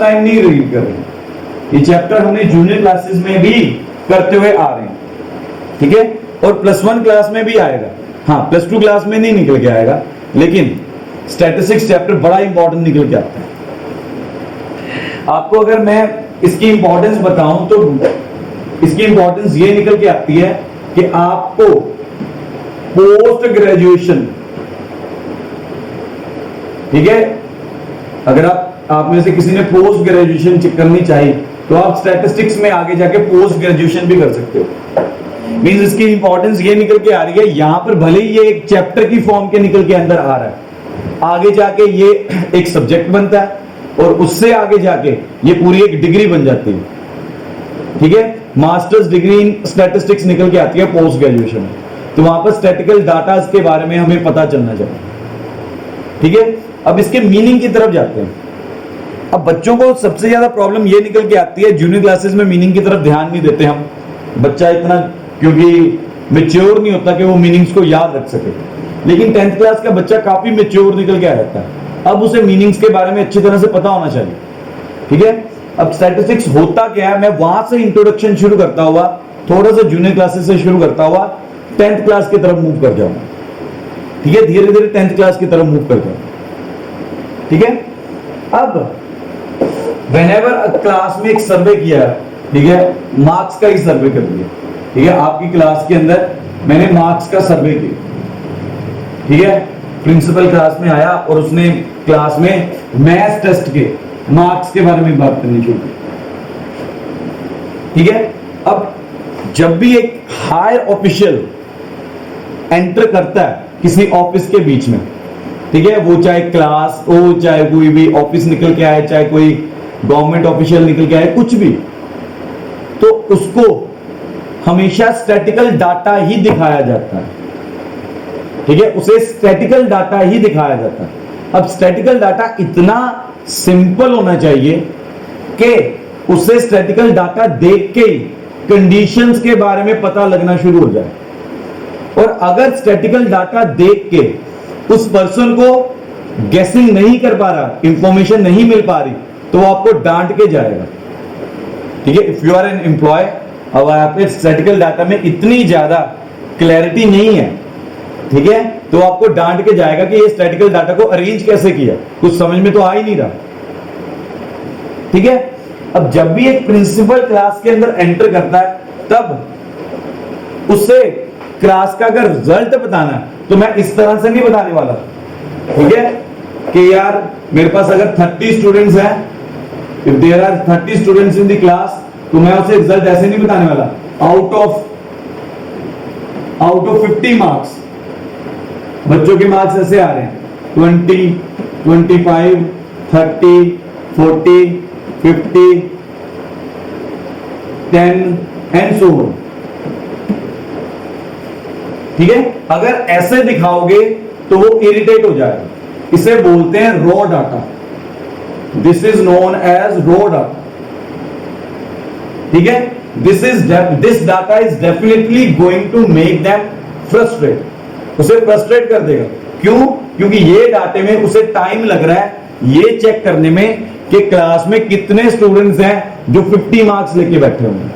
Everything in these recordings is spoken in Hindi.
टाइम नहीं रीड कर रहे, ये चैप्टर हमने जूनियर क्लासेस में भी करते हुए आ रहे हैं, ठीक है। और +1 क्लास में भी आएगा, हाँ +2 क्लास में नहीं निकल के आएगा, लेकिन स्टैटिस्टिक्स चैप्टर बड़ा इंपॉर्टेंट निकल के आता है। आपको अगर मैं इसकी इंपॉर्टेंस बताऊं तो इसकी इंपॉर्टेंस ये निकल के आती है कि आपको पोस्ट ग्रेजुएशन, ठीक है, अगर आप में से किसी ने पोस्ट ग्रेजुएशन करनी चाहिए तो आप स्टैटिस्टिक्स में आगे जाके पोस्ट ग्रेजुएशन भी कर सकते हो। मींस इसकी इंपॉर्टेंस ये निकल के आ रही है, यहां पर भले ही ये एक चैप्टर की फॉर्म के निकल के अंदर आ रहा है, आगे जाके ये एक सब्जेक्ट बनता है और उससे आगे जाके ये पूरी एक डिग्री बन जाती है, ठीक है। मास्टर्स डिग्री इन स्टैटिस्टिक्स निकल के आती है पोस्ट ग्रेजुएशन में, तो वहां पर स्टैटिकल डाटा के बारे में हमें पता चलना चाहिए, ठीक है। अब इसके मीनिंग की तरफ जाते हैं। अब बच्चों को सबसे ज्यादा प्रॉब्लम ये निकल के आती है, जूनियर क्लासेस में मीनिंग की तरफ ध्यान नहीं देते हम, बच्चा इतना क्योंकि मैच्योर नहीं होता कि वो मीनिंग्स को याद रख सके, लेकिन 10th क्लास का बच्चा काफी मैच्योर निकल के आ जाता है, अब उसे मीनिंग्स के बारे में अच्छी तरह से पता होना चाहिए, ठीक है। अब स्टैटिस्टिक्स होता क्या है, मैं वहां से इंट्रोडक्शन शुरू करता हुआ, थोड़ा सा जूनियर क्लासेस से शुरू करता हुआ 10th क्लास की तरफ मूव कर जाऊंगा, ठीक है, धीरे धीरे 10th क्लास की तरफ मूव कर जाऊंगा, ठीक है। अब व्हेनेवर क्लास में एक सर्वे किया, ठीक है, मार्क्स का ही सर्वे कर दिया, ठीक है, आपकी क्लास के अंदर मैंने मार्क्स का सर्वे किया, ठीक है, प्रिंसिपल क्लास में आया और उसने क्लास में मैथ्स टेस्ट के मार्क्स के बारे में बात करनी शुरू की, ठीक है। अब जब भी एक हायर ऑफिशियल एंटर करता है किसी ऑफिस के बीच में, ठीक है, वो चाहे क्लास हो, चाहे कोई भी ऑफिस निकल के आए, चाहे कोई गवर्नमेंट ऑफिशियल निकल के आए, कुछ भी, तो उसको हमेशा स्टैटिकल डाटा ही दिखाया जाता है, ठीक है, उसे स्टैटिकल डाटा ही दिखाया जाता है। अब स्टैटिकल डाटा इतना सिंपल होना चाहिए कि उसे स्टैटिकल डाटा देख के ही कंडीशंस के बारे में पता लगना शुरू हो जाए, और अगर स्टैटिकल डाटा देख के उस पर्सन को गेसिंग नहीं कर पा रहा, इंफॉर्मेशन नहीं मिल पा रही, तो वो आपको डांट के जाएगा, ठीक है। If you are an employ, अब आपके स्टैटिकल डाटा में इतनी ज्यादा क्लैरिटी नहीं है, ठीक है, तो आपको डांट के जाएगा कि ये स्टैटिकल डाटा को अरेंज कैसे किया, कुछ समझ में तो आ ही नहीं रहा, ठीक है। अब जब भी एक प्रिंसिपल क्लास के अंदर एंटर करता है, तब उससे क्लास का अगर रिजल्ट बताना है तो मैं इस तरह से नहीं बताने वाला, ठीक है, कि यार मेरे पास अगर 30 स्टूडेंट्स हैं, if there are 30 students in the class, तो मैं उसे रिजल्ट ऐसे नहीं बताने वाला, आउट ऑफ 50 मार्क्स, बच्चों के मार्क्स ऐसे आ रहे हैं 20, 25, 30, 40, 50, 10 एंड सो ऑन, ठीक है। अगर ऐसे दिखाओगे तो वो इरिटेट हो जाएगा, इसे बोलते हैं raw data, this is known as raw data, ठीक है। This data is definitely going to make them frustrate, उसे फ्रस्ट्रेट कर देगा, क्यों? क्योंकि ये डाटे में उसे टाइम लग रहा है ये चेक करने में कि क्लास में कितने स्टूडेंट्स हैं जो 50 मार्क्स लेके बैठे होंगे,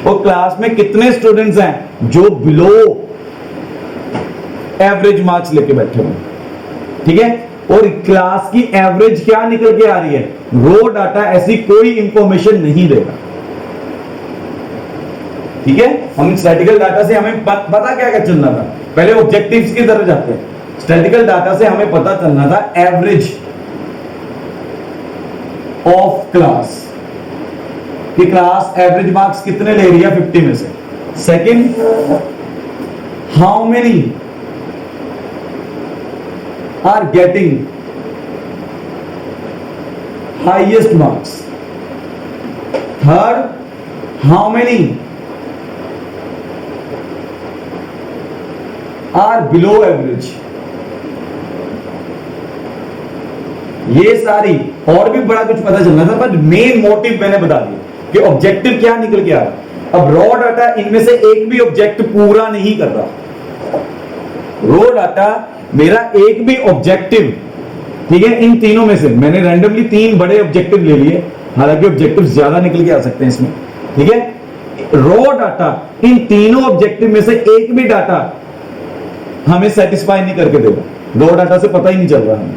और क्लास में कितने स्टूडेंट्स हैं जो बिलो एवरेज मार्क्स लेके बैठे होंगे, ठीक है। और क्लास की एवरेज क्या निकल के आ रही है, रो डाटा ऐसी कोई इंफॉर्मेशन नहीं देगा, ठीक है। हम स्टैटिकल डाटा से हमें पता क्या क्या चलना था, पहले ऑब्जेक्टिव्स की तरफ जाते हैं। स्टैटिकल डाटा से हमें पता चलना था एवरेज ऑफ क्लास, कि क्लास एवरेज मार्क्स कितने ले रही है 50 में से। Second, how many are getting highest marks. Third, how many are below average. ये सारी और भी बड़ा कुछ पता चलना था, पर मेन मोटिव मैंने बता दिया कि ऑब्जेक्टिव क्या निकल के आ रहा। अब रॉ डाटा इनमें से एक भी ऑब्जेक्ट पूरा नहीं कर रहा, रॉ डाटा मेरा एक भी ऑब्जेक्टिव ठीक है, इन तीनों में से मैंने रैंडमली 3 बड़े ऑब्जेक्टिव ले लिए, हालांकि ऑब्जेक्टिव ज्यादा निकल के आ सकते हैं इसमें। ठीक है, रॉ डाटा इन तीनों ऑब्जेक्टिव में से एक भी डाटा हमें सेटिस्फाई नहीं करके देगा, रॉ डाटा से पता ही नहीं चल रहा हमें।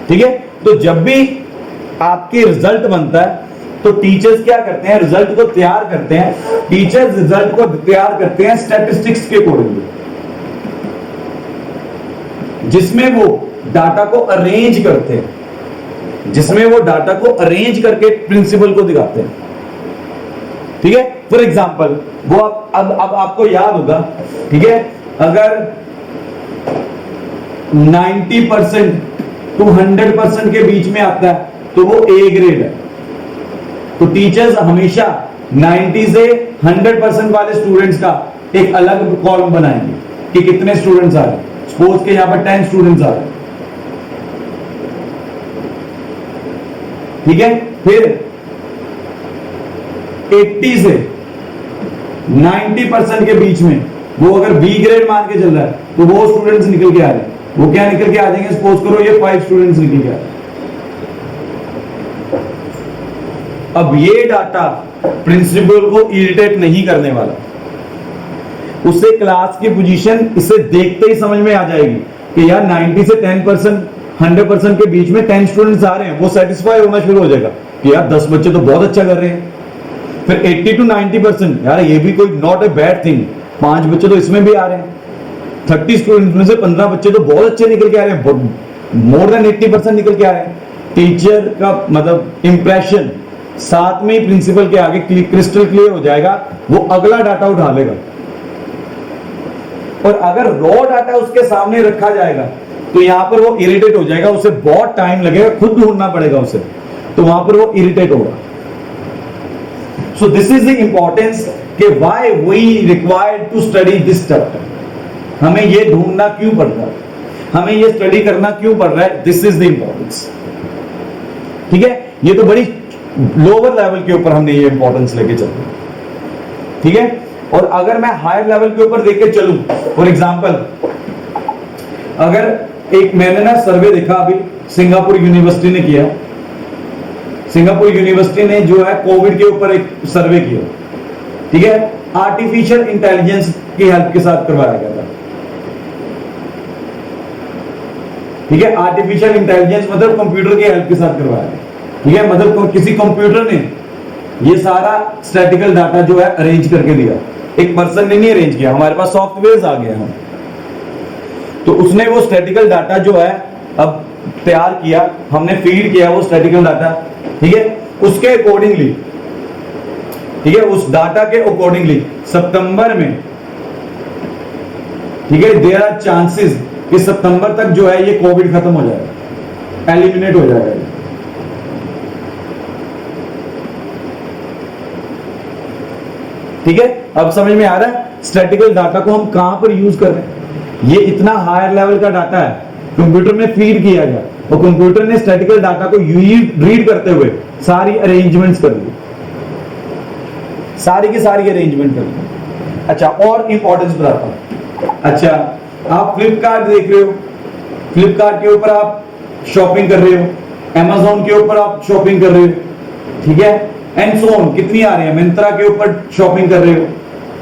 ठीक है, तो जब भी आपके रिजल्ट बनता है तो टीचर्स क्या करते हैं, रिजल्ट को तैयार करते हैं, टीचर्स रिजल्ट को तैयार करते हैं स्टैटिस्टिक्स के अकॉर्डिंगली, जिसमें वो डाटा को अरेंज करते हैं, जिसमें वो डाटा को अरेंज करके प्रिंसिपल को दिखाते हैं। ठीक है, फॉर एग्जाम्पल वो अब आपको याद होगा, ठीक है, अगर 90% टू 100% के बीच में आता है तो वो ए ग्रेड है। तो टीचर्स हमेशा 90 से 100% वाले स्टूडेंट्स का एक अलग कॉलम बनाएंगे कि कितने स्टूडेंट्स आ रहे हैं। सपोज के यहां पर 10 स्टूडेंट्स आ रहे हैं, ठीक है, फिर 80 से 90% के बीच में वो अगर बी ग्रेड मान के चल रहा है तो वो स्टूडेंट्स निकल के आ रहे हैं। वो क्या निकल के आ जाएंगे, सपोज करो ये 5 स्टूडेंट्स निकल के आ रहे हैं। अब ये डाटा प्रिंसिपल को इरिटेट नहीं करने वाला, उससे क्लास की पोजीशन इसे देखते ही समझ में आ जाएगी कि यार 90 से 10% 100% के बीच में 10 स्टूडेंट्स आ रहे हैं, वो सेटिस्फाई होना शुरू हो जाएगा कि यार 10 बच्चे तो बहुत अच्छा कर रहे हैं। फिर 80 to 90% यार ये भी कोई नॉट ए बैड थिंग, 5 बच्चे तो इसमें भी आ रहे हैं, 30 स्टूडेंट्स में से 15 बच्चे तो बहुत अच्छे निकल के आ रहे हैं, मोर देन 80% निकल के आ रहे हैं। टीचर का मतलब इंप्रेशन साथ में ही प्रिंसिपल के आगे क्रिस्टल क्लियर हो जाएगा, वो अगला डाटा उठा लेगा। और अगर रॉ डाटा उसके सामने रखा जाएगा तो यहां पर वो इरिटेट हो जाएगा, उसे बहुत टाइम लगेगा, खुद ढूंढना पड़ेगा उसे, तो वहां पर वो इरिटेट होगा। So this is the importance कि why we required to study this stuff. हमें ये ढूंढना क्यों पड़ रहा है, हमें ये स्टडी करना क्यों पड़ रहा है, दिस इज द इंपॉर्टेंस। ठीक है, ये तो बड़ी लोअर लेवल के ऊपर हमने ये इंपॉर्टेंस लेके चलते हैं। ठीक है, और अगर मैं हायर लेवल के ऊपर लेके चलूं, फॉर एग्जांपल अगर एक मैंने ना सर्वे देखा अभी सिंगापुर यूनिवर्सिटी ने किया, सिंगापुर यूनिवर्सिटी ने जो है कोविड के ऊपर एक सर्वे किया। ठीक है, आर्टिफिशियल इंटेलिजेंस की हेल्प के साथ करवाया गया था। ठीक है, आर्टिफिशियल इंटेलिजेंस मतलब कंप्यूटर की हेल्प के साथ करवाया गया। ठीक है, मतलब किसी कंप्यूटर ने ये सारा स्टैटिकल डाटा जो है अरेंज करके दिया, एक पर्सन ने नहीं अरेंज किया, हमारे पास सॉफ्टवेयर आ गए हैं, तो उसने वो स्टैटिकल डाटा जो है अब तैयार किया, हमने फीड किया वो स्टैटिकल डाटा। ठीक है, उसके अकॉर्डिंगली, ठीक है, उस डाटा के अकॉर्डिंगली सितंबर में, ठीक है, देयर आर चांसेस कि सितंबर तक जो है ये कोविड खत्म हो जाएगा, एलिमिनेट हो जाएगा। ठीक है, अब समझ में आ रहा है स्टैटिकल डाटा को हम कहां पर यूज कर रहे हैं। ये इतना हायर लेवल का डाटा है, कंप्यूटर में फीड किया गया और कंप्यूटर ने स्टैटिकल डाटा को रीड करते हुए सारी अरेंजमेंट्स कर ली, सारी की सारी अरेंजमेंट कर ली। अच्छा, और इंपॉर्टेंस बताता हूं। अच्छा, आप फ्लिपकार्ट देख रहे हो, फ्लिपकार्ट के ऊपर आप शॉपिंग कर रहे हो, अमेज़न के ऊपर आप शॉपिंग कर रहे हो, ठीक है, एंड सो ऑन, कितनी आ रही है, मिंत्रा के ऊपर शॉपिंग कर रहे हो।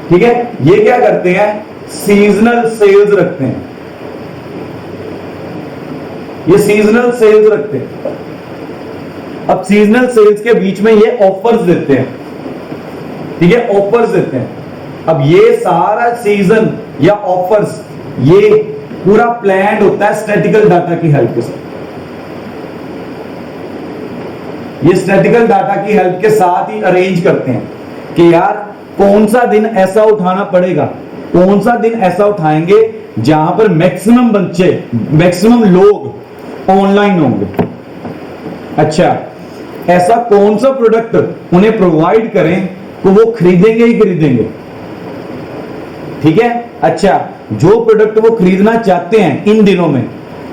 ठीक है, ये क्या करते हैं, सीजनल सेल्स रखते हैं, ये सीजनल सेल्स रखते हैं। अब सीजनल सेल्स के बीच में ये ऑफर्स देते हैं। ठीक है, ऑफर्स देते हैं। अब ये सारा सीजन या ऑफर्स ये पूरा प्लान होता है स्टैटिकल डाटा की हेल्प के साथ। ये स्टैटिकल डाटा की हेल्प के साथ ही अरेंज करते हैं कि यार कौन सा दिन ऐसा उठाना पड़ेगा, कौन सा दिन ऐसा उठाएंगे जहां पर मैक्सिमम बच्चे, मैक्सिमम लोग ऑनलाइन होंगे। अच्छा, ऐसा कौन सा प्रोडक्ट उन्हें प्रोवाइड करें तो वो खरीदेंगे ही खरीदेंगे। ठीक है, अच्छा, जो प्रोडक्ट वो खरीदना चाहते हैं इन दिनों में,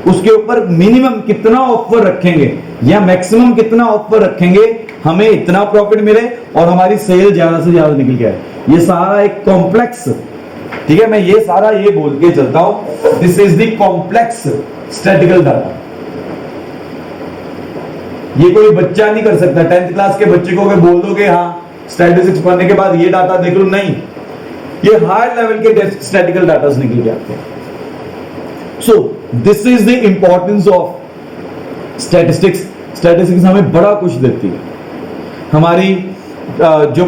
उसके ऊपर मिनिमम कितना ऑफर रखेंगे या मैक्सिमम कितना ऑफर रखेंगे, हमें इतना प्रॉफिट मिले और हमारी सेल ज्यादा से ज्यादा निकल के आए। ये सारा एक कॉम्प्लेक्स ठीक है, मैं ये सारा ये बोल के चलता हूं, this is the complex statistical data. ये कोई बच्चा नहीं कर सकता। 10th क्लास के बच्चे को अगर बोल दोगे हाँ स्टैटिस्टिक्स पढ़ने के बाद ये डाटा देख लो, नहीं, ये हाई लेवल के स्टैटिकल डाटा निकल के आते हैं। सो this is the importance of statistics. Statistics हमें बड़ा कुछ देती है। हमारी जो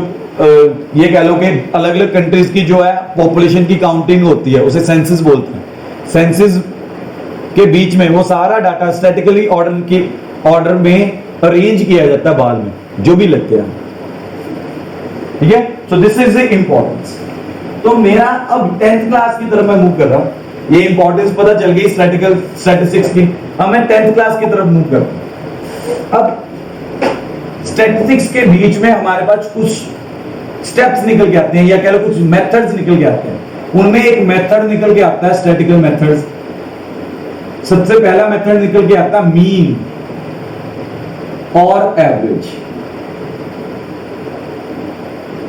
ये कह लो कि अलग अलग कंट्रीज की जो है पॉपुलेशन की काउंटिंग होती है, उसे सेंसस बोलते हैं। सेंसस के बीच में वो सारा डाटा स्टैटिकली ऑर्डर में अरेंज किया जाता है बाद में, जो भी लगते हैं। ठीक है, सो दिस इज द इंपॉर्टेंस। तो मेरा अब 10th क्लास की तरफ मैं मूव कर रहा हूं। ये इंपॉर्टेंस पता चल गई स्टैटिस्टिक्स की। अब मैं 10th क्लास की तरफ मूव कर रहा हूं। अब स्टैटिस्टिक्स के बीच में हमारे पास कुछ स्टेप्स निकल के आते हैं, या कह लो कुछ मेथड्स निकल के आते हैं। उनमें एक मेथड निकल के आता है स्टैटिकल मेथड्स। सबसे पहला मेथड निकल के आता है मीन और एवरेज।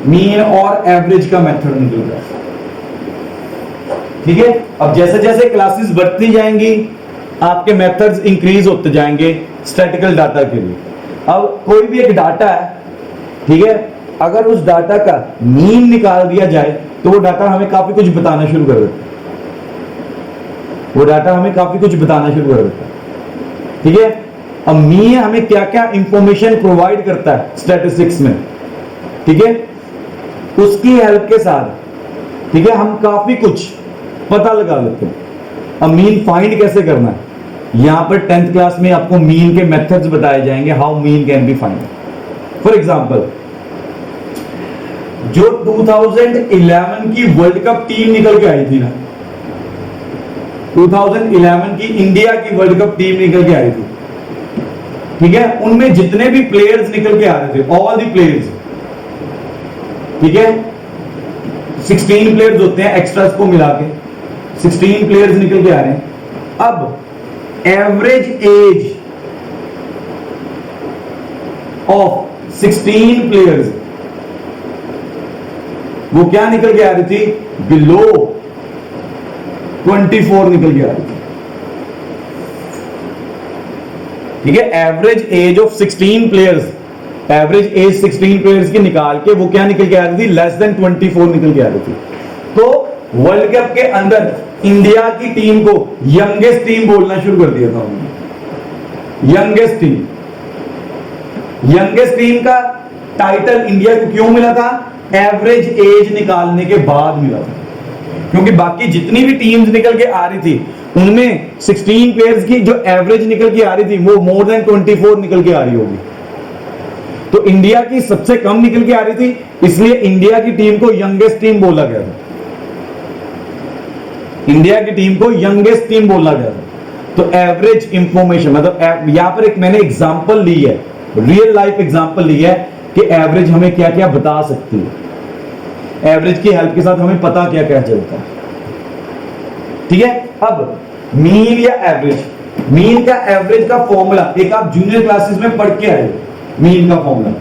मीन और एवरेज का मेथड निकल रहा है। ठीक है, अब जैसे जैसे क्लासेस बढ़ती जाएंगी आपके मेथड्स इंक्रीज होते जाएंगे स्टैटिकल डाटा के लिए। अब कोई भी एक डाटा है, ठीक है, अगर उस डाटा का मीन निकाल दिया जाए तो वो डाटा हमें काफी कुछ बताना शुरू कर देता है। वो डाटा हमें काफी कुछ बताना शुरू कर देता है। ठीक है, अब मीन हमें क्या क्या इंफॉर्मेशन प्रोवाइड करता है स्टैटिस्टिक्स में, ठीक है, उसकी हेल्प के साथ, ठीक है, हम काफी कुछ पता लगा लेते हैं। अब मीन फाइंड कैसे करना है, यहां पर 10th क्लास में आपको मीन के मेथड्स बताए जाएंगे, how mean can be find. For example, जो 2011 की वर्ल्ड कप टीम निकल के आई थी ना, 2011 की इंडिया की वर्ल्ड कप टीम निकल के आई थी, ठीक है, उनमें जितने भी प्लेयर्स निकल के आ रहे थे, ऑल द प्लेयर्स, ठीक है, 16 प्लेयर्स होते हैं एक्स्ट्रास को मिला के, 16 प्लेयर्स निकल के आ रहे हैं। अब एवरेज एज ऑफ 16 प्लेयर्स वो क्या निकल के आ रही थी, बिलो 24 निकल के आ रही थी। ठीक है, average age of 16 players, average age 16 players की निकाल के वो क्या निकल के आ रही थी, लेस देन 24 निकल के आ रही थी। तो वर्ल्ड कप के अंदर इंडिया की टीम को यंगेस्ट टीम बोलना शुरू कर दिया था उन्होंने। यंगेस्ट टीम का टाइटल इंडिया को क्यों मिला था, एवरेज एज निकालने के बाद मिला था, क्योंकि बाकी जितनी भी टीम्स निकल के आ रही थी उनमें 16 प्लेयर्स की जो एवरेज निकल के आ रही थी वो मोर देन 24 निकल के आ रही होगी। तो इंडिया की सबसे कम निकल के आ रही थी, इसलिए इंडिया की टीम को यंगेस्ट टीम बोला गया था। इंडिया की टीम को यंगेस्ट टीम बोला गया था। तो एवरेज इंफॉर्मेशन, मतलब यहां पर एक मैंने एग्जांपल ली है, रियल लाइफ एग्जांपल ली है कि एवरेज हमें क्या क्या बता सकती है, एवरेज की हेल्प के साथ हमें पता क्या क्या चलता है। ठीक है, अब मीन या एवरेज, मीन का एवरेज का फॉर्मूला एक आप जूनियर क्लासेस में पढ़ के आए, मीन का फॉर्मूला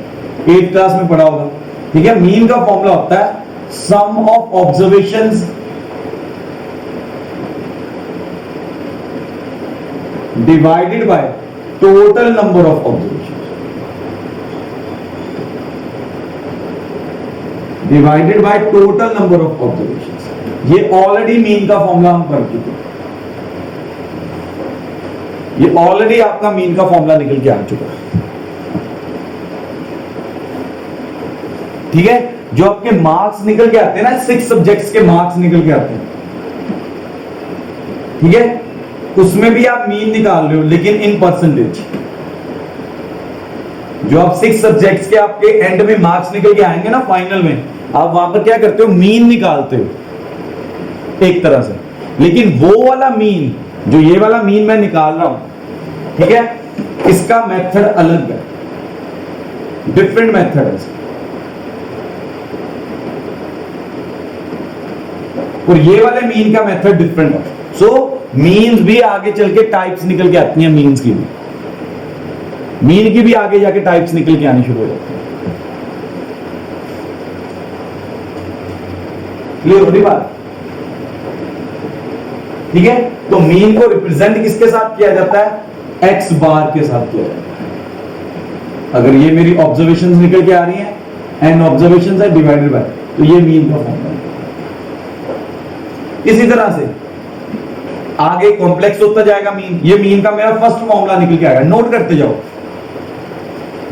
8th क्लास में पढ़ा होगा। ठीक है, मीन का फॉर्मूला होता है sum of observations divided by total number of observation, divided by total number of observation. ये ऑलरेडी मीन का फॉर्मूला हम पढ़ चुके हैं, ये ऑलरेडी आपका मीन का फॉर्मूला निकल के आ चुका है। ठीक है, जो आपके मार्क्स निकल के आते हैं ना, 6 सब्जेक्ट्स के मार्क्स निकल के आते हैं, ठीक है, उसमें भी आप मीन निकाल रहे हो, लेकिन इन परसेंटेज। जो आप 6 सब्जेक्ट्स के आपके एंड में मार्क्स निकल के आएंगे ना फाइनल में, आप वहां पर क्या करते हो, मीन निकालते हो एक तरह से। लेकिन वो वाला मीन, जो ये वाला मीन मैं निकाल रहा हूं, ठीक है, इसका मेथड अलग है, डिफरेंट मेथड है। और ये वाले मीन का मेथड डिफरेंट है। सो मीन्स भी आगे चल के टाइप्स निकल के आती हैं, मीन्स की भी, मीन की भी आगे जाके टाइप्स निकल के आनी शुरू हो जाती है। क्लियर हो रही बात? ठीक है, तो मीन को रिप्रेजेंट किसके साथ किया जाता है? एक्स बार के साथ किया जाता है। अगर ये मेरी ऑब्जर्वेशंस निकल के आ रही हैं, एन ऑब्जर्वेशंस है डिवाइडेड बाय, तो ये मीन का फॉर्मूला। इसी तरह से आगे कॉम्प्लेक्स होता जाएगा मीन। ये मीन का मेरा फर्स्ट फॉर्मूला निकल के आएगा, नोट करते जाओ।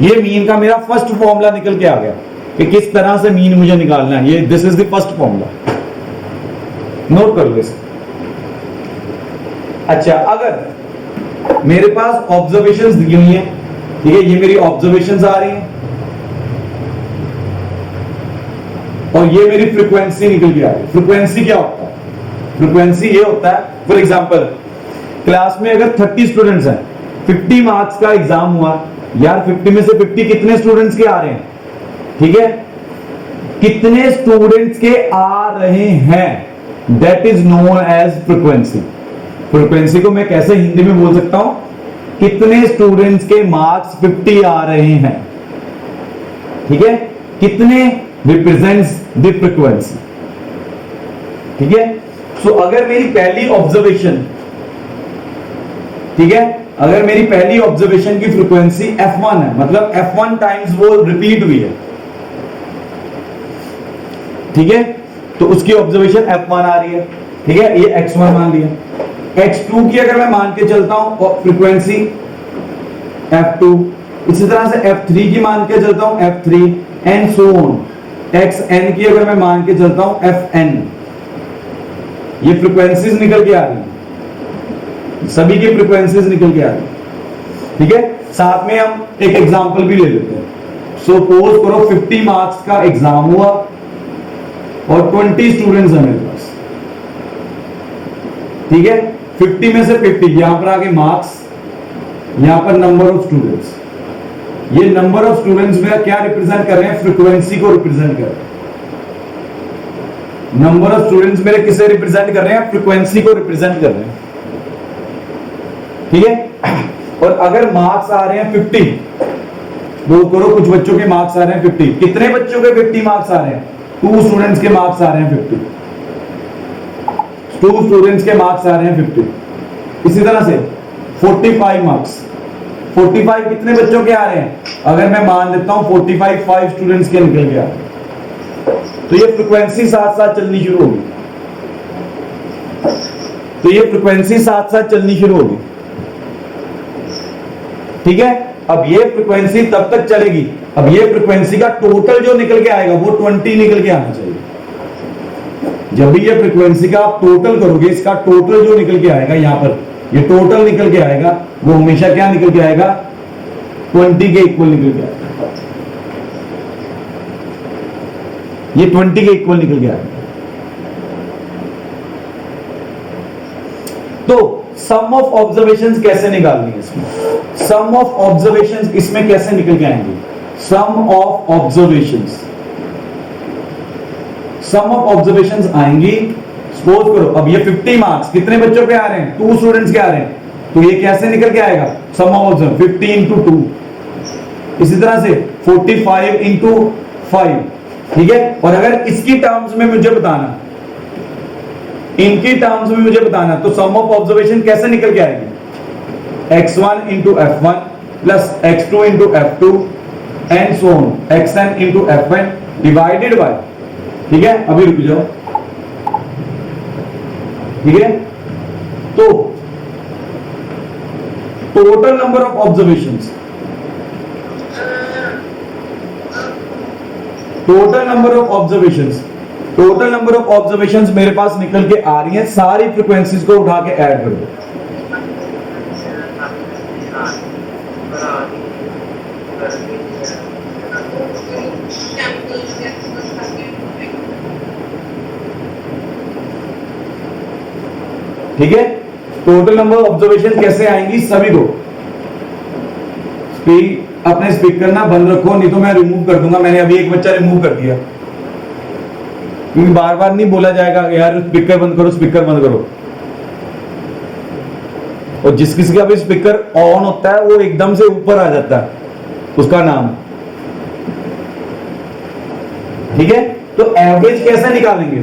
ये मीन का मेरा फर्स्ट फॉर्मूला निकल के आ गया कि किस तरह से मीन मुझे निकालना है। ये this is the first formula, note कर लो इसे। अच्छा, अगर मेरे पास ऑब्जर्वेशंस दी हुई हैं, ठीक है, ये मेरी ऑब्जर्वेशंस आ रही हैं और ये मेरी फ्रीक्वेंसी निकल के आ रही है। फ्रीक्वेंसी क्या होता है? फ्रीक्वेंसी ये होता है, फॉर एग्जांपल क्लास में अगर 30 स्टूडेंट्स हैं, 50 मार्क्स का एग्जाम हुआ, यार 50 में से 50 कितने स्टूडेंट्स के आ रहे हैं? ठीक है, कितने स्टूडेंट्स के आ रहे हैं, that is known as frequency. Frequency को मैं कैसे हिंदी में बोल सकता हूं? कितने स्टूडेंट्स के मार्क्स 50 आ रहे हैं, ठीक है, कितने रिप्रेजेंट्स द फ्रीक्वेंसी। ठीक है, सो अगर मेरी पहली ऑब्जर्वेशन, ठीक है, अगर मेरी पहली ऑब्जर्वेशन की फ्रीक्वेंसी f1 है, मतलब f1 टाइम्स वो रिपीट हुई है, ठीक है, तो उसकी ऑब्जर्वेशन f1 आ रही है। ठीक है, ये x1 मान लिया। x2 की अगर मैं मान के चलता हूं फ्रीक्वेंसी f2, इसी तरह से f3 की मान के चलता हूं f3 and so on. xn की अगर मैं मान के चलता हूं fn। ये फ्रीक्वेंसीज निकल के आ रही है, सभी की फ्रीक्वेंसीज निकल के आ रही है। ठीक है, साथ में हम एक एग्जांपल भी ले लेते हैं। सपोज करो 50 मार्क्स का एग्जाम हुआ और 20 स्टूडेंट्स हैं मेरे पास। ठीक है, 50 में से 50, यहां पर आगे मार्क्स, यहां पर नंबर ऑफ स्टूडेंट्स। ये नंबर ऑफ स्टूडेंट्स मेरा क्या रिप्रेजेंट कर रहे हैं? फ्रीक्वेंसी को रिप्रेजेंट कर रहे हैं। नंबर ऑफ स्टूडेंट्स मेरे किसे रिप्रेजेंट कर रहे हैं? फ्रीक्वेंसी को रिप्रेजेंट कर रहे हैं। ठीक है, और अगर मार्क्स आ रहे हैं 50, वो करो कुछ बच्चों के मार्क्स आ रहे हैं 50, कितने बच्चों के 50 मार्क्स आ रहे हैं? 2 स्टूडेंट्स के मार्क्स आ रहे हैं 50, 2 स्टूडेंट्स के मार्क्स आ रहे हैं 50। इसी तरह से 45 मार्क्स, 45 कितने बच्चों के आ रहे हैं? अगर मैं मान देता हूं 45 5 स्टूडेंट्स के निकल गया, तो ये फ्रीक्वेंसी साथ साथ चलनी शुरू होगी। तो ये फ्रीक्वेंसी साथ साथ चलनी शुरू होगी। ठीक है, अब ये फ्रीक्वेंसी तब तक चलेगी, अब ये फ्रीक्वेंसी का टोटल जो निकल के आएगा वो 20 निकल के आना चाहिए। जब भी ये फ्रीक्वेंसी का आप टोटल करोगे, इसका टोटल जो निकल के आएगा, यहां पर ये टोटल निकल के आएगा, वो हमेशा क्या निकल के आएगा? 20 के इक्वल निकल के आएगा। ये 20 के इक्वल निकल के आएगा। तो सम ऑफ ऑब्जर्वेशंस कैसे निकालनी है इसमें? सम ऑफ ऑब्जर्वेशंस इसमें कैसे निकल के आएंगे? Sum of observations, sum of observations आएंगी। सपोज करो अब ये 50 मार्क्स कितने बच्चों के आ रहे हैं? 2 स्टूडेंट्स के आ रहे हैं, तो ये कैसे निकल के आएगा? सम ऑफ ऑब्जर्व 50 इंटू 2। इसी तरह से 45 इंटू 5। ठीक है, और अगर इसकी टर्म्स में मुझे बताना, इनकी टर्म्स में मुझे बताना, तो सम ऑफ ऑब्जर्वेशन कैसे निकल के आएगी? x1 into f1 plus x2 into f2 and so on xn into fn divided by, ठीक है, अभी रुक जाओ, ठीक है, तो total number of observations, total number of observations, total number of observations मेरे पास निकल के आ रही हैं। सारी फ्रीक्वेंसीज को उठा के ऐड कर दो। ठीक है, टोटल नंबर ऑफ ऑब्जर्वेशन कैसे आएंगी? सभी को अपने स्पीकर ना बंद रखो, नहीं तो मैं रिमूव कर दूंगा। मैंने अभी एक बच्चा रिमूव कर दिया, क्योंकि बार बार नहीं बोला जाएगा यार स्पीकर बंद करो, स्पीकर बंद करो। और जिस किसी का भी स्पीकर ऑन होता है वो एकदम से ऊपर आ जाता है उसका नाम। ठीक है, तो एवरेज कैसे निकालेंगे?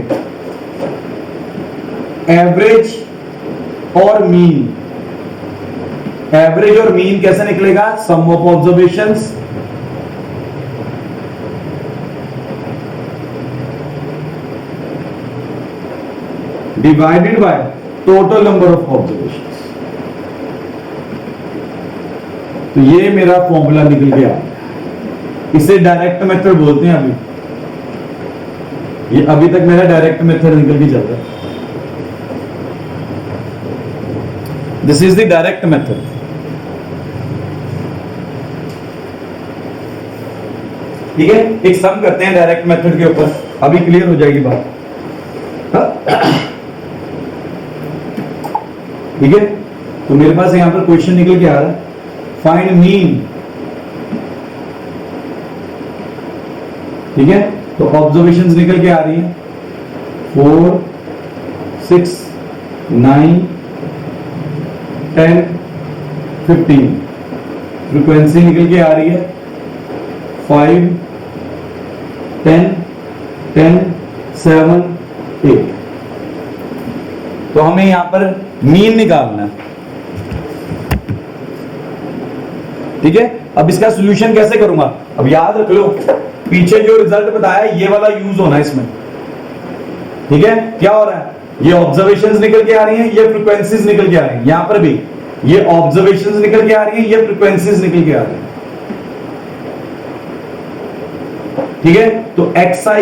एवरेज और मीन। एवरेज और मीन कैसे निकलेगा? Sum of observations divided by total number of observations. तो ये मेरा फॉर्मूला निकल गया। इसे डायरेक्ट मेथड बोलते हैं। ये अभी तक मेरा डायरेक्ट मेथड निकल के चल रहा है। This is the direct method. ठीक है, एक सम करते हैं डायरेक्ट मेथड के ऊपर, अभी क्लियर हो जाएगी बात। ठीक है, तो मेरे पास यहां पर क्वेश्चन निकल के आ रहा है, फाइंड मीन। ठीक है, तो ऑब्जर्वेशंस निकल के आ रही है 4, 6, 9, 10, 15। फ्रीक्वेंसी निकल के आ रही है 5, 10, 10, 7, 8। तो हमें यहां पर मीन निकालना है। ठीक है, अब इसका सॉल्यूशन कैसे करूंगा? अब याद रख लो, पीछे जो रिजल्ट बताया ये वाला यूज होना है इसमें। ठीक है, क्या हो रहा है? ये ऑब्जर्वेशंस निकल के आ रही हैं, ये फ्रीक्वेंसीज निकल के आ रही हैं। यहां पर भी ये ऑब्जर्वेशंस निकल के आ रही हैं, ये फ्रीक्वेंसीज निकल के आ रही हैं। ठीक है, तो xi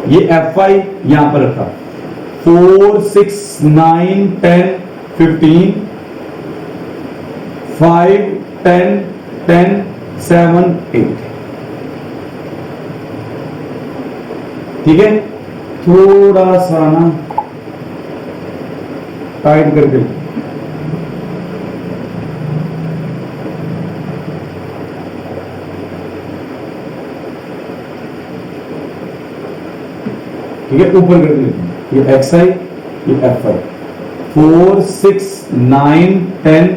ये fi यहां पर रखा 4, 6, 9, 10, 15, 5, 10, 10, 7, 8। ठीक है, थोड़ा सा ना टाइट करके। ठीक है, ऊपर कर दिया। ये xi, ये fi। 4, 6, 9, 10,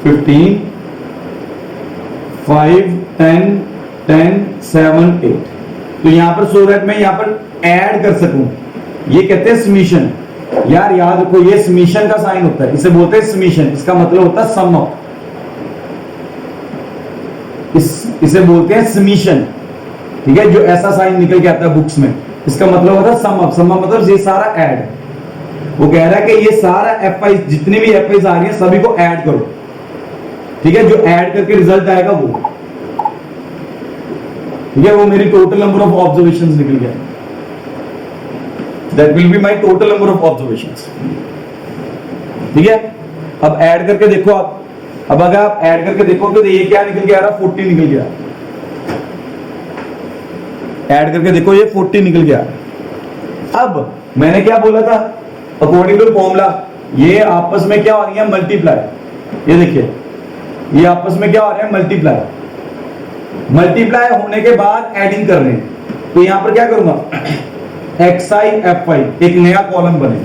15, 5, 10, 10, 7, 8। तो यहां पर सो दैट मैं यहां पर ऐड कर सकूं, ये कहते हैं समीशन। यार याद रखो, ये समीशन का साइन होता है, इसे बोलते हैं समीशन। इसका मतलब होता है सम अप। इसे बोलते हैं समीशन। ठीक है, जो ऐसा साइन निकल के आता है बुक्स में, इसका मतलब होता है सम अप। सम अप मतलब ये सारा ऐड। वो कह रहा है कि ये सारा एफ आई, जितनी भी एफ आई आ रही है सभी को ऐड करो। ठीक है, जो ऐड करके रिजल्ट आएगा वो, ठीक है, वो मेरी टोटल नंबर ऑफ ऑब्जर्वेशंस निकल गया। That will be my total number of observations. ठीक है, अब ऐड करके देखो आप। अब अगर आप ऐड करके देखोगे तो ये क्या निकल के आ रहा? 40 निकल गया। ऐड करके देखो, ये 40 निकल गया। अब मैंने क्या बोला था? अकॉर्डिंग टू फॉर्मूला ये आपस में क्या हो रही है? मल्टीप्लाई। ये देखिए, ये आपस में क्या हो रहा है? मल्टीप्लाई। मल्टीप्लाई होने के बाद एडिंग कर रहे हैं। तो यहां पर क्या करूंगा? xi fi, एक नया कॉलम बने।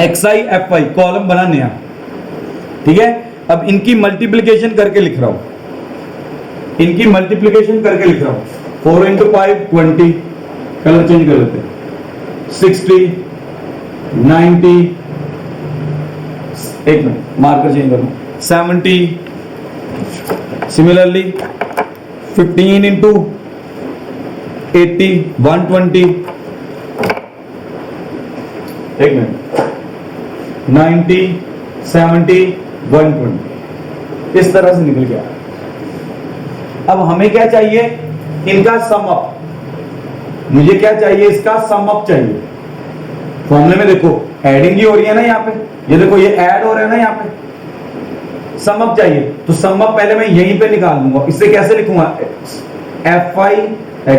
xi fi कॉलम बना नया। ठीक है, अब इनकी मल्टीप्लिकेशन करके लिख रहा हूं। इनकी मल्टीप्लिकेशन करके लिख रहा हूं। 4 into 5 20। कलर चेंज कर लेते हैं। 60, 90, एक मिनट मार्कर चेंज करूं, 70, सिमिलरली 15 into 80, 120, एक मिनट 90, 70, 120। इस तरह से निकल गया। अब हमें क्या चाहिए? इनका सम अप। मुझे क्या चाहिए? इसका सम अप चाहिए। फॉर्मूले में देखो एडिंग ही हो रही है ना यहाँ पे, ये देखो ये ऐड हो रहा है ना यहाँ पे। सम अप चाहिए, तो सम अप पहले मैं यहीं पे निकाल लूंगा। इसे कैसे लिखूंगा? fi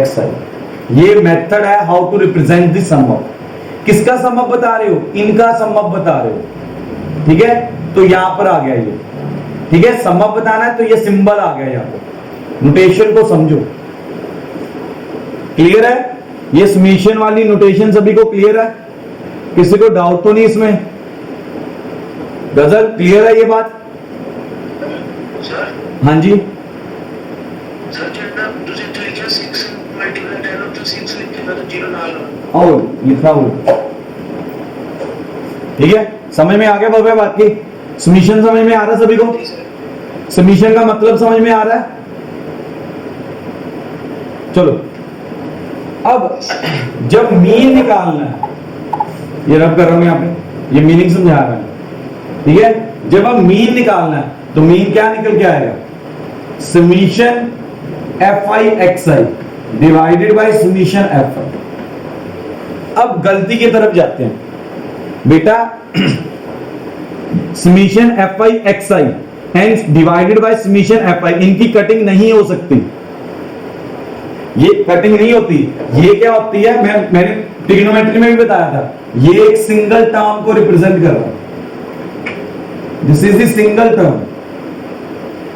xi। ये मेथड है how to represent the sum up. किसका सम अप बता रहे हो? इनका सम अप बता रहे हो। ठीक है, तो यहां पर आ गया ये। ठीक है, सम अप बताना है तो ये सिंबल आ गया यहाँ पर। नोटेशन को समझो, क्लियर है? ये समीशन वाली नोटेशन सभी को क्लियर है? किसी को डाउट तो नहीं इसमें? गजल क्लियर है ये बात? हाँ जी, और लिखा हो ठीक है, समझ में आ गया भव्य बात की? समीशन समझ में आ रहा है सभी को? समीशन का मतलब समझ में आ रहा है? चलो, अब जब मीन निकालना है, ये रब कर रहा हूं यहां पे, ये मीनिंग समझा रहा है, ठीक है? जब हम मीन निकालना है तो मीन क्या निकल के आएगा? Summation F I x I divided by summation F I. अब गलती की तरफ जाते हैं बेटा, summation F I x I hence divided by summation F I, इनकी कटिंग नहीं हो सकती, ये कटिंग नहीं होती। ये क्या होती है, मैंने ट्रिग्नोमेट्री में भी बताया था, ये एक सिंगल टर्म को रिप्रेजेंट कर रहा है। This is the single term,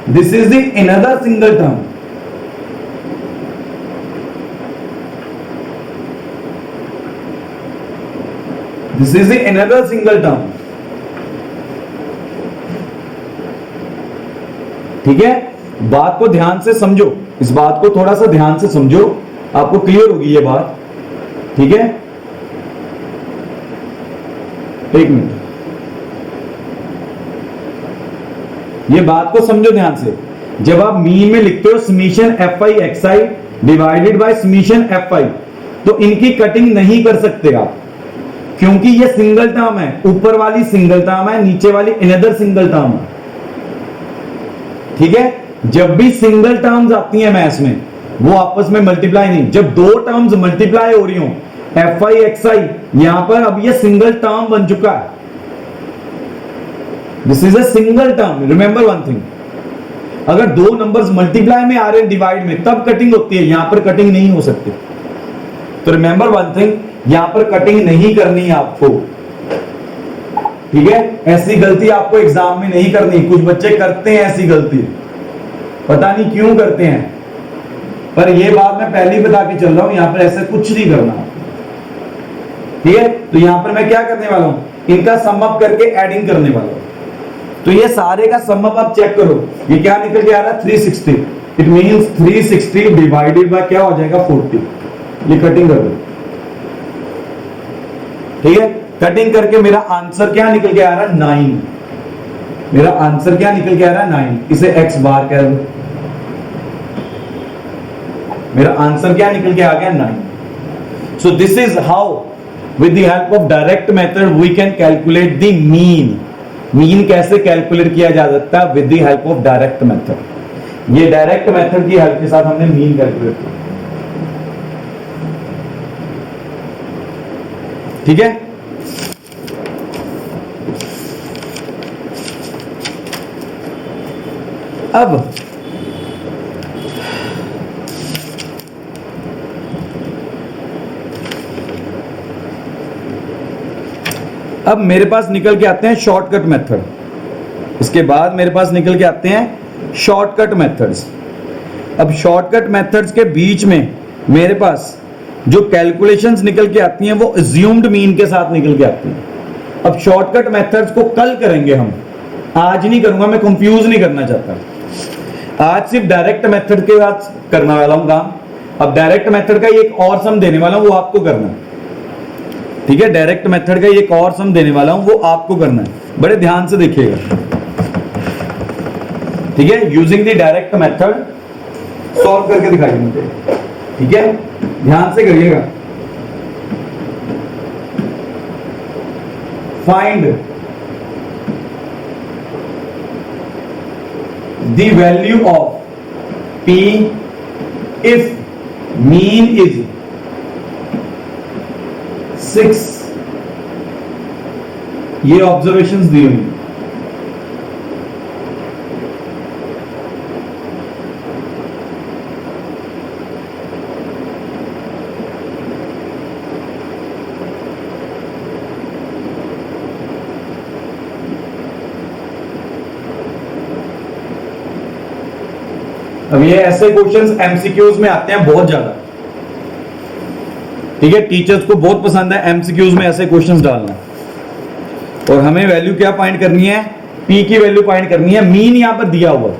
this is the another single term. This is the another single term, ठीक है? बात को ध्यान से समझो, इस बात को थोड़ा सा ध्यान से समझो, आपको क्लियर होगी ये बात, ठीक है? एक मिनट, ये बात को समझो ध्यान से। जब आप मीन में लिखते हो summation F I x I divided by summation F I, तो इनकी कटिंग नहीं कर सकते आप, क्योंकि ये सिंगल टर्म है, ऊपर वाली सिंगल टर्म है, नीचे वाली अनदर सिंगल टर्म है, ठीक है? जब भी सिंगल टर्म्स आती हैं मैथ्स में, वो आपस में मल्टीप्लाई नहीं, जब दो टर्म्स मल्टीप्लाई हो रही हो, एफ आई एक्स आई, यहां पर अब ये सिंगल टर्म बन चुका है, this is a single term. Remember one thing, अगर दो नंबर्स मल्टीप्लाई में आ रहे हैं डिवाइड में, तब कटिंग होती है, यहां पर कटिंग नहीं हो सकती। तो रिमेंबर वन थिंग, यहां पर कटिंग नहीं करनी है आपको, ठीक है? ऐसी गलती आपको एग्जाम में नहीं करनी। कुछ बच्चे करते हैं ऐसी गलती, पता नहीं क्यों करते हैं, पर यह बात मैं पहले ही बता के चल रहा हूं, यहां पर ऐसा कुछ नहीं करना, ठीक है? तो यहां पर मैं क्या करने वाला हूं, इनका सम अप करके एडिंग करने वाला हूं। तो ये सारे का सम अप आप चेक करो, ये क्या निकल के आ रहा है? 360। इट मींस 360 डिवाइडेड बाय क्या हो जाएगा? 40। ये कटिंग कर दो, ठीक है? कटिंग करके मेरा आंसर क्या निकल के आ रहा है? 9। मेरा आंसर क्या निकल के आ रहा है? 9। इसे x बार कह दो, मेरा आंसर क्या निकल के आ गया? 9। So this is how with the help of direct method we can calculate the mean. Mean कैसे कैलकुलेट किया जा सकता है? With the help of direct method. ये डायरेक्ट मेथड की हेल्प के साथ हमने मीन कैलकुलेट किया, ठीक है? अब मेरे पास निकल के आते हैं शॉर्टकट मेथड, इसके बाद मेरे पास निकल के आते हैं शॉर्टकट मेथड्स। अब शॉर्टकट मेथड्स के बीच में मेरे पास जो कैलकुलेशंस निकल के आती हैं वो अज्यूम्ड मीन के साथ निकल के आती हैं। अब शॉर्टकट मेथड्स को कल करेंगे हम, आज नहीं करूंगा, मैं कंफ्यूज नहीं करना चाहता। आज सिर्फ डायरेक्ट मेथड के साथ करने वाला हूं काम। अब डायरेक्ट मेथड का एक और सम देने वाला हूं, वो आपको करना है, ठीक है? डायरेक्ट मेथड का एक और सम देने वाला हूं, वो आपको करना है, बड़े ध्यान से देखिएगा, ठीक है? Using the direct method solve करके दिखाइए मुझे, ठीक है? ध्यान से करिएगा। Find the value of P if mean is 6। ये ऑब्जर्वेशंस दी हुई। अब ये ऐसे क्वेश्चंस एमसीक्यूज में आते हैं बहुत ज्यादा, ठीक है? टीचर्स को बहुत पसंद है एमसीक्यूज में ऐसे क्वेश्चंस डालना, और हमें वैल्यू क्या फाइंड करनी है? पी की वैल्यू फाइंड करनी है। मीन यहां पर दिया हुआ,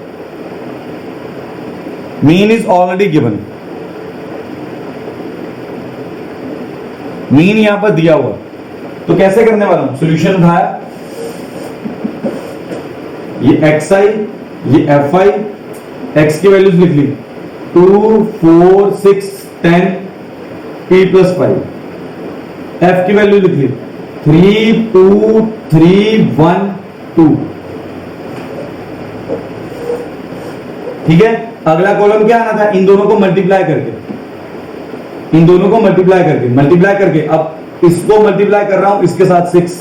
mean is already given, mean यहां पर दिया हुआ, तो कैसे करने वाला हूं, सोल्यूशन उठाया, ये xi, ये fi, x की वैल्यूज लिख ली 2 4 6 10 p प्लस 5, f की वैल्यू लिख ली 3 2 3 1 2। ठीक है, अगला कॉलम क्या आना था, इन दोनों को मल्टीप्लाई करके, इन दोनों को मल्टीप्लाई करके अब इसको मल्टीप्लाई कर रहा हूं इसके साथ 6,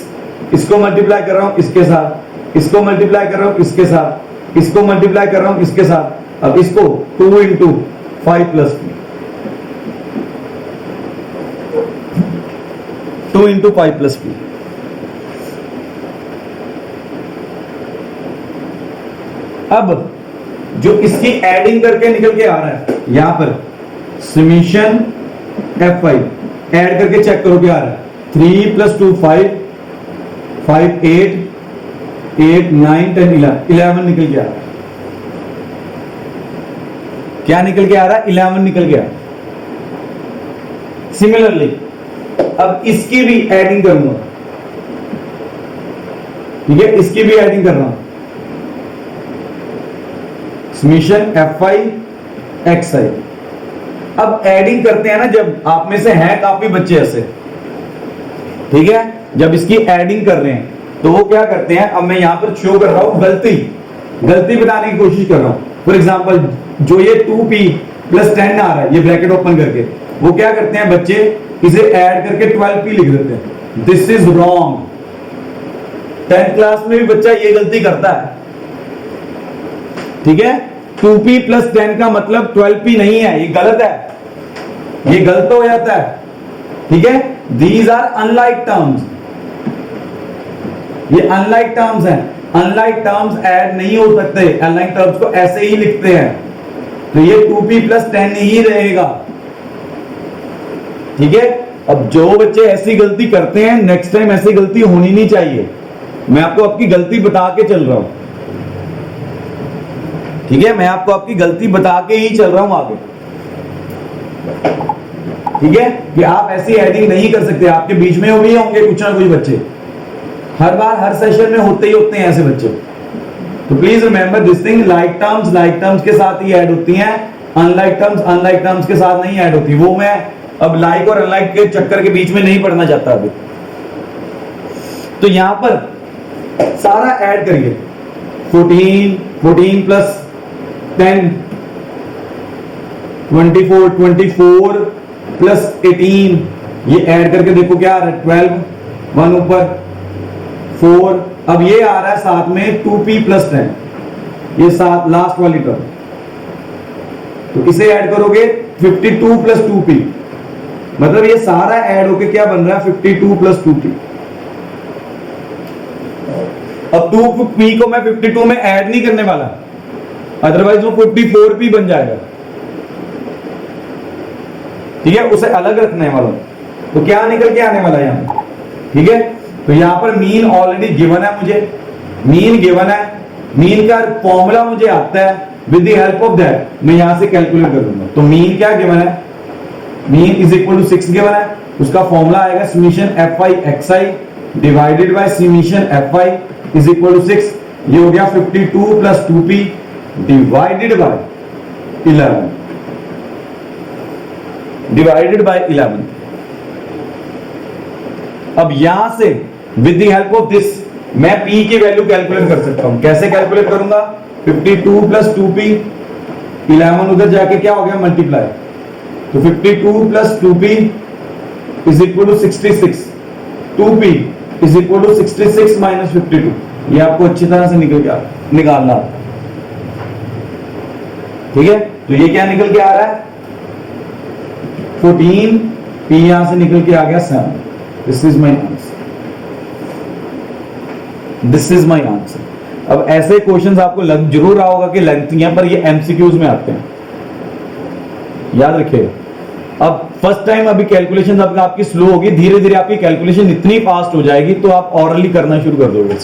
इसको मल्टीप्लाई कर रहा हूं इसके साथ, इसको मल्टीप्लाई कर रहा हूं इसके साथ, इसको मल्टीप्लाई कर रहा हूं इसके साथ, अब इसको 2 into 5 plus 2 into 5 plus p। अब जो इसकी एडिंग करके निकल के आ रहा है यहां पर समीशन f5 ऐड करके चेक करो क्या आ रहा है, 3 प्लस 2 5 5 8 8 9 10 11 निकल के आ रहा है। क्या निकल के आ रहा है, 11 निकल के आ रहा है। सिमिलरली अब इसकी भी एडिंग करूंगा, ठीक है, इसकी भी एडिंग कर रहा हूं, समीशन f5 xi। अब एडिंग करते हैं ना, जब आप में से हैं काफी बच्चे ऐसे, ठीक है, जब इसकी एडिंग कर रहे हैं तो वो क्या करते हैं, अब मैं यहां पर शो कर रहा हूं गलती बताने की कोशिश कर रहा हूं। फॉर एग्जांपल जो ये 2p प्लस 10 आ रहा है, ये ब्रैकेट ओपन करके, वो क्या करते हैं बच्चे, इसे ऐड करके 12p लिख देते हैं। This is wrong. 10th class में भी बच्चा ये गलती करता है, ठीक है। 2p प्लस 10 का मतलब 12p नहीं है, ये गलत है, ये गलत हो जाता है, ठीक है। दीज आर अनलाइक टर्म्स, ये अनलाइक टर्म्स हैं, अनलाइक टर्म्स ऐड नहीं हो सकते, अनलाइक टर्म्स को ऐसे ही लिखते हैं, तो ये 2p प्लस 10 ही रहेगा, ठीक है। अब जो बच्चे ऐसी गलती करते हैं, नेक्स्ट टाइम ऐसी गलती होनी नहीं चाहिए। मैं आपको आपकी गलती बता के चल रहा हूं, ठीक है, मैं आपको आपकी गलती बता के ही चल रहा हूं आगे, ठीक है, कि आप ऐसी एडिंग नहीं कर सकते। आपके बीच में भी होंगे कुछ ना कुछ बच्चे, हर बार हर सेशन में होते हैं ऐसे बच्चे। तो please remember this thing, like terms के साथ ही ऐड होती हैं, अनलाइक टर्म्स के साथ नहीं ऐड होती। वो मैं अब लाइक और अनलाइक के चक्कर के बीच में नहीं पढ़ना चाहता अभी। तो यहां पर सारा ऐड करिए, 14 प्लस 10 24 प्लस 18, ये ऐड करके देखो क्या आ रहा है, 12 1 ऊपर 4, अब ये आ रहा है साथ में 2p प्लस 10, ये साथ लास्ट वाली टर्म, तो इसे ऐड करोगे 52 प्लस 2p, मतलब ये सारा ऐड होके क्या बन रहा है, 52 प्लस 2p। अब 2p को मैं 52 में ऐड नहीं करने वाला, अदरवाइज वो 54p बन जाएगा, ठीक है, उसे अलग रखने वाला। तो क्या निकल के आने वाला है यहां, ठीक है। तो यहां पर मीन ऑलरेडी गिवन है, मुझे मीन गिवन है, मीन का फॉर्मूला मुझे आता है, with the help of that मैं यहां से कैलकुलेट कर दूंगा। तो मीन क्या गिवन है, mean is equal to 6 given है, उसका फॉर्मूला आएगा summation f5 xi divided by summation f5 is equal to 6, ये हो गया 52 plus 2p divided by 11, divided by 11। अब यहां से with the help of this मैं p की वैल्यू कैलकुलेट कर सकता हूं। कैसे कैलकुलेट करूंगा, 52 प्लस 2p, 11 उधर जाके क्या हो गया, मल्टीप्लाई, तो 52 plus 2p is equal to 66, 2p is equal to 66 minus 52, ये आपको अच्छी तरह से निकालना, ठीक है। तो ये क्या निकल के आ रहा है, 14, p यहां से निकल के आ गया 7। This is my answer, this is my answer. अब ऐसे क्वेश्चंस आपको लग जरूर रहा होगा कि लेंथियां, पर ये एमसीक्यूज में आते हैं, याद रखिएगा। अब फर्स्ट टाइम अभी कैलकुलेशन आपकी स्लो होगी, धीरे धीरे आपकी कैलकुलेशन इतनी फास्ट हो जाएगी तो आप ऑरली करना शुरू कर दोगे।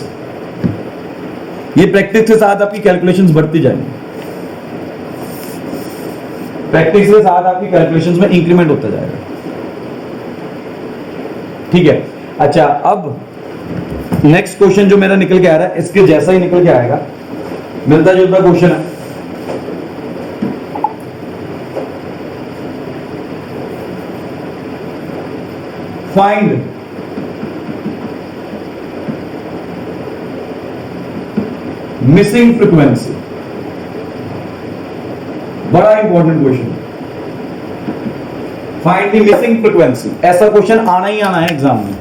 ये प्रैक्टिस के साथ आपकी कैलकुलेशंस बढ़ती जाएंगी, प्रैक्टिस के साथ आपकी कैलकुलेशंस में इंक्रीमेंट होता जाएगा, ठीक है। अच्छा, अब नेक्स्ट क्वेश्चन जो मेरा निकल के आ रहा है इसके जैसा ही निकल के आएगा, मिलता जुलता क्वेश्चन है। फाइंड मिसिंग फ्रीक्वेंसी, बड़ा important question. Find the missing frequency, ऐसा क्वेश्चन आना ही आना है एग्जाम में,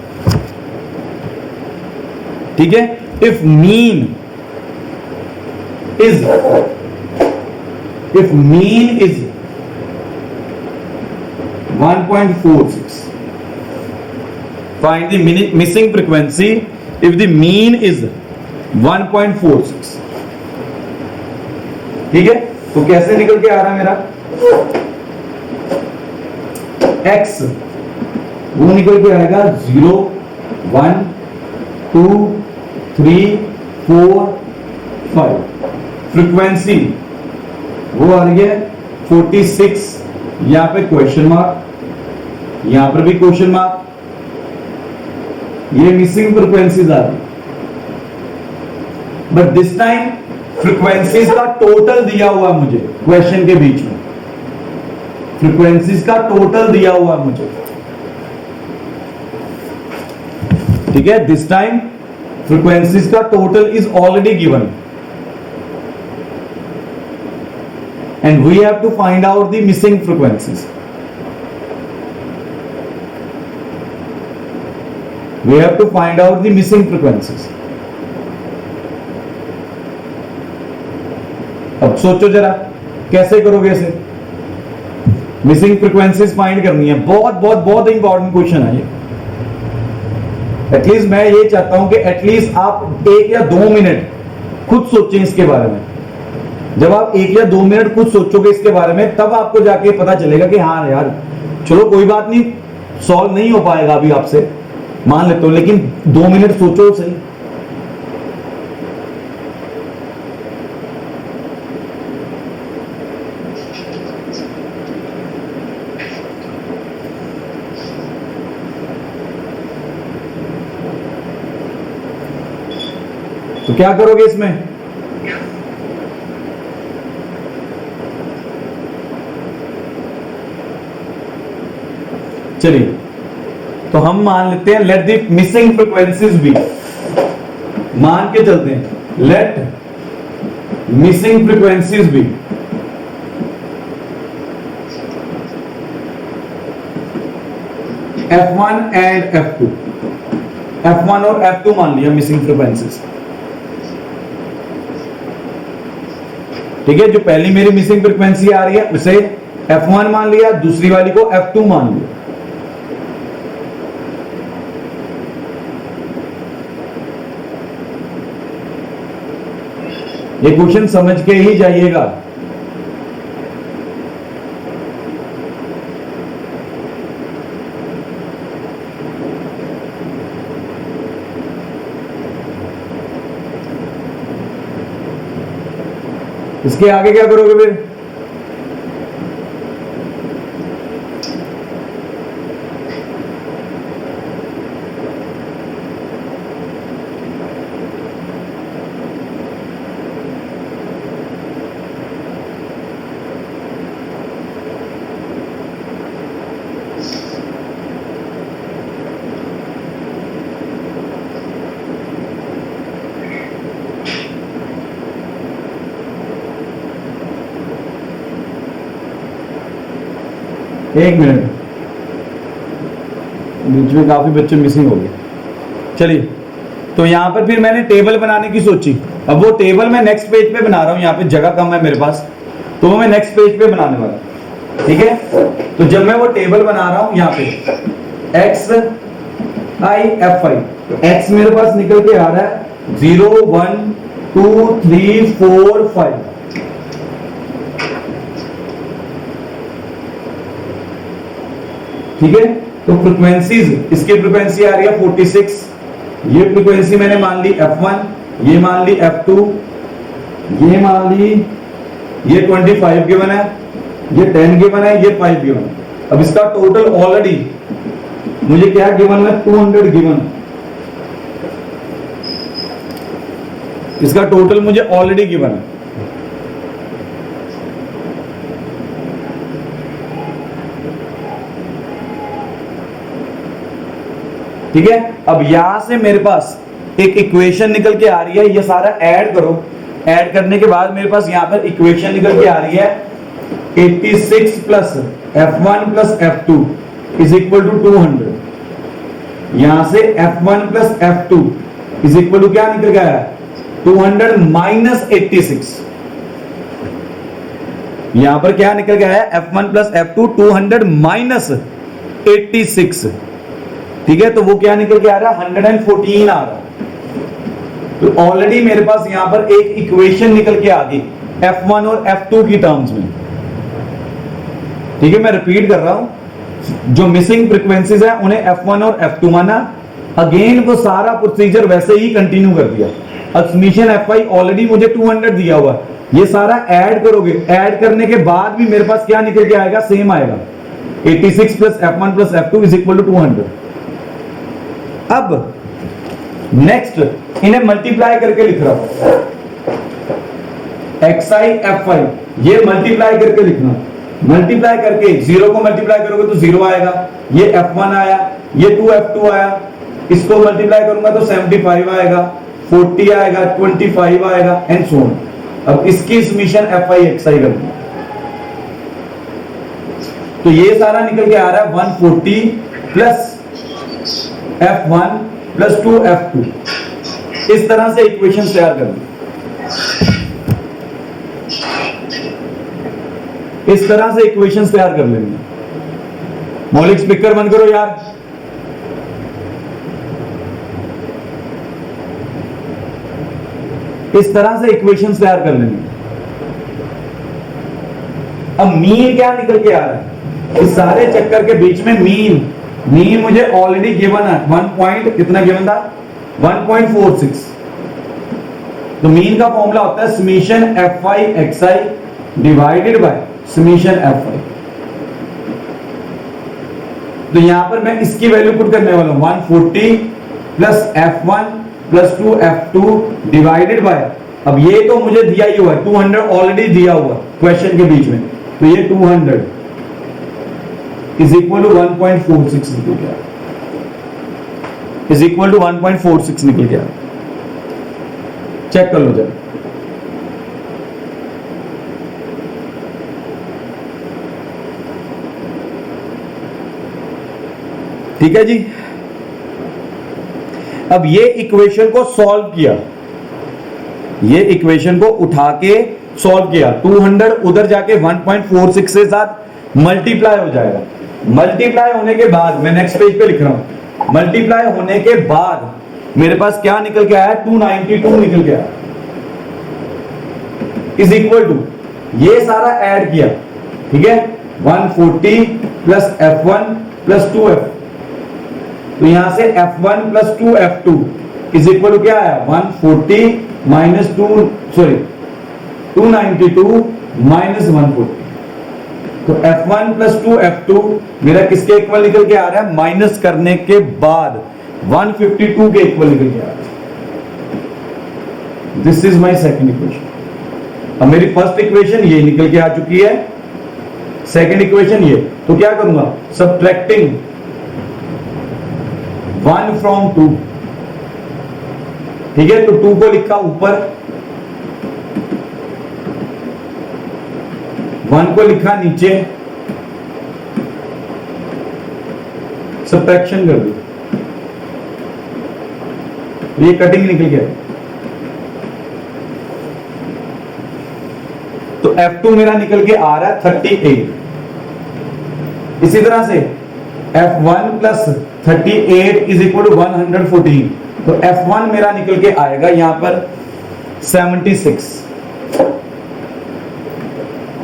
ठीक है। If mean is 1.46, find the missing frequency if the mean is 1.46, ठीक है। तो कैसे निकल के आ रहा है मेरा x, वो निकल के आएगा 0 1 2 3 4 5, फ्रीक्वेंसी वो आ रही है 46, यहां पे क्वेश्चन मार्क, यहां पर भी क्वेश्चन मार्क, ये मिसिंग फ्रीक्वेंसीज आ रही। बट दिस टाइम फ्रीक्वेंसीज का टोटल दिया हुआ मुझे क्वेश्चन के बीच में, फ्रीक्वेंसीज का टोटल दिया हुआ मुझे, ठीक है। दिस टाइम फ्रीक्वेंसीज का total is already given and we have to find out the missing frequencies. We have to find out the missing frequencies. अब सोचो जरा कैसे करोगे इसे, मिसिंग फ्रीक्वेंसीज फाइंड करनी है। बहुत बहुत बहुत इंपॉर्टेंट क्वेश्चन है ये। एटलीस्ट मैं ये चाहता हूं कि एटलीस्ट आप 1 या 2 मिनट खुद सोचें इसके बारे में। जब आप 1 या 2 मिनट खुद सोचोगे इसके बारे में, तब आपको जाके पता चलेगा कि हाँ यार चलो कोई बात नहीं, सॉल्व नहीं हो पाएगा अभी आपसे, मान लेते हो, लेकिन 2 मिनट सोचो सही। तो क्या करोगे इसमें, चलिए तो हम मान लेते हैं let the missing frequencies be, मान के चलते हैं let missing frequencies be F1 and F2, F1 और F2 मान लिया मिसिंग फ्रीक्वेंसीज, ठीक है। जो पहली मेरी मिसिंग फ्रीक्वेंसी आ रही है उसे F1 मान लिया, दूसरी वाली को F2 मान लिया। ये क्वेश्चन समझ के ही जाइएगा। इसके आगे क्या करोगे फिर, एक मिनट, बीच में काफी बच्चे मिसिंग हो गए। चलिए तो यहां पर फिर मैंने टेबल बनाने की सोची। अब वो टेबल मैं नेक्स्ट पेज पे बना रहा हूं, यहाँ पे जगह कम है मेरे पास, तो वो मैं नेक्स्ट पेज पे बनाने वाला, ठीक है। तो जब मैं वो टेबल बना रहा हूं यहाँ पे एक्स आई एफ आई, तो एक्स मेरे पास निकल के आ रहा है 0 1 2 3 4 5, ठीक है। तो फ्रीक्वेंसीज, इसकी फ्रीक्वेंसी आ रही है 46, ये फ्रीक्वेंसी मैंने मान ली F1, ये मान ली F2, ये मान ली, ये 25 गिवन है, ये 10 गिवन है, ये 5 गिवन है। अब इसका टोटल ऑलरेडी मुझे क्या गिवन है, 200 गिवन, इसका टोटल मुझे ऑलरेडी गिवन है। ठीक है, अब यहां से मेरे पास एक इक्वेशन निकल के आ रही है, ये सारा ऐड करो, ऐड करने के बाद मेरे पास यहां पर इक्वेशन निकल के आ रही है 86 plus f1 plus f2 is equal to 200। यहां से f1 plus f2 is equal to क्या निकल गया है, 200 माइनस 86। यहां पर क्या निकल गया है, f1 प्लस f2 200 माइनस 86। ठीक है, तो वो क्या निकल के आ रहा है, 114 आ रहा है। तो ऑलरेडी मेरे पास यहां पर एक इक्वेशन निकल के आ गई f1 और f2 की टर्म्स में। ठीक है, मैं रिपीट कर रहा हूं, जो मिसिंग फ्रीक्वेंसीज है उन्हें f1 और f2 माना, अगेन वो सारा प्रोसीजर वैसे ही कंटिन्यू कर दिया। अब समीशन fi ऑलरेडी मुझे 200 दिया हुआ, ये सारा ऐड करोगे, ऐड करने के बाद भी मेरे पास क्या निकल के आएगा, सेम आएगा, 86 plus f1 plus f2 is equal to 200। अब नेक्स्ट इन्हें मल्टीप्लाई करके लिख रहा हूं, xi fi, ये मल्टीप्लाई करके लिखना, मल्टीप्लाई करके 0 को मल्टीप्लाई करोगे तो 0 आएगा, ये f1 आया, ये 2f2 आया, इसको मल्टीप्लाई करूंगा तो 75 आएगा, 40 आएगा, 25 आएगा एंड सो ऑन। अब इसकी समीशन fi xi करनी, तो ये सारा निकल के आ रहा है 140 प्लस f1 प्लस 2f2। इस तरह से इक्वेशन तैयार करनी, इस तरह से इक्वेशंस तैयार कर लेंगे। मौलिक स्पीकर बंद करो यार। इस तरह से इक्वेशंस तैयार कर लेंगे। अब मीन क्या निकल के आ रहा है, इस सारे चक्कर के बीच में मीन मुझे ऑलरेडी गिवन है, 1 पॉइंट कितना गिवन था, 1.46। तो मीन का फॉर्मूला होता है summation fi xi divided by summation fi। तो यहां पर मैं इसकी वैल्यू पुट करने वाला हूं, 140 plus f1 plus 2f2 divided by, अब ये तो मुझे दिया ही हुआ है, 200 ऑलरेडी दिया हुआ क्वेश्चन के बीच में, तो ये 200 इज इक्वल टू 1.46 निकल गया, इज इक्वल टू 1.46 निकल गया। चेक कर लो जरा, ठीक है जी। अब ये इक्वेशन को सॉल्व किया, ये इक्वेशन को उठा के सॉल्व किया, 200 उधर जाके 1.46 से साथ मल्टीप्लाई हो जाएगा। मल्टीप्लाई होने के बाद मैं नेक्स्ट पेज पे लिख रहा हूं, मल्टीप्लाई होने के बाद मेरे पास क्या निकल के आया, 292 निकल के आया, इज इक्वल टू, ये सारा ऐड किया, ठीक है, 140 प्लस f1 प्लस 2f, तो यहां से f1 plus 2f2 is equal to क्या आया, 140 माइनस 292 माइनस 140। तो f1 प्लस 2f2 मेरा किसके इक्वल निकल के आ रहा है, माइनस करने के बाद 152 के इक्वल निकल के आ रहा है। This is my second equation. अब मेरी फर्स्ट इक्वेशन ये निकल के आ चुकी है, सेकंड इक्वेशन ये, तो क्या करूंगा, सब्ट्रैक्टिंग 1 फ्रॉम 2, ठीक है, तो 2 को लिखा ऊपर, 1 को लिखा नीचे, सब्ट्रैक्शन कर दी, ये कटिंग निकल गया। तो F2 मेरा निकल के आ रहा है 38। इसी तरह से F1 plus 38 is equal to 114, तो F1 मेरा निकल के आएगा यहां पर 76।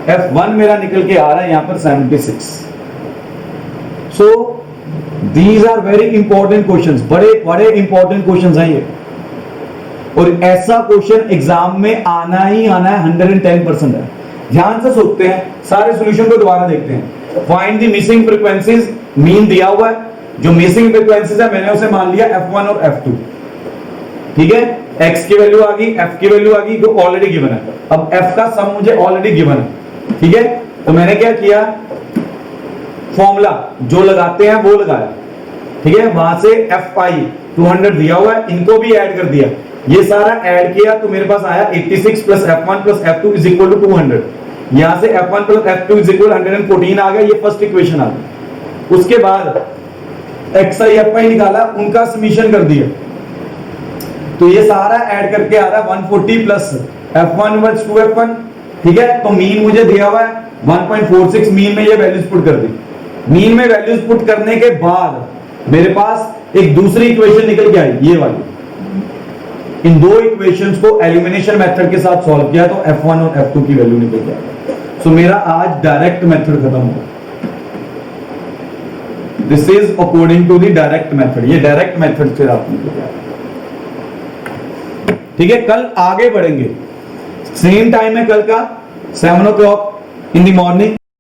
F1 मेरा निकल के आ रहा है यहां पर 76। So these are very important questions, बड़े बड़े इंपॉर्टेंट क्वेश्चंस हैं ये, और ऐसा क्वेश्चन एग्जाम में आना ही आना है, 110% है। ध्यान से सोचते हैं, सारे सॉल्यूशन को दोबारा देखते हैं। Find the missing frequencies, mean दिया हुआ है, जो मिसिंग फ्रीक्वेंसीज है मैंने उसे मान लिया F1 और F2, ठीक है। x की वैल्यू आ गई, f की वैल्यू आ गई, जो ऑलरेडी गिवन है। अब f का सम मुझे ऑलरेडी गिवन है, ठीक है। तो मैंने क्या किया, फॉर्मूला जो लगाते हैं वो लगाया, ठीक है। वहां से fi 200 दिया हुआ है, इनको भी ऐड कर दिया, ये सारा ऐड किया तो मेरे पास आया 86 plus f1 plus f2 is equal to 200। यहां से f1 plus f2 is equal 114 आ गया, ये फर्स्ट इक्वेशन आ गई। उसके बाद xi fi निकाला, उनका समीशन कर दिया, तो ये सारा ऐड करके आ रहा है 140 प्लस f1 इनवर्स 2f1, ठीक है। तो मीन मुझे दिया हुआ है 1.46, मीन में ये वैल्यूज पुट कर दी। मीन में वैल्यूज पुट करने के बाद मेरे पास एक दूसरी इक्वेशन निकल के आई, ये वाली। इन दो इक्वेशंस को एलिमिनेशन मेथड के साथ सॉल्व किया तो f1 और f2 की वैल्यू निकल के आई। सो मेरा आज डायरेक्ट मेथड खत्म हुआ। This is according to the direct method, ये डायरेक्ट मेथड से आप निकल के आए, ठीक है। कल आगे बढ़ेंगे, सेम टाइम है कल का 7 o'clock इन द मॉर्निंग।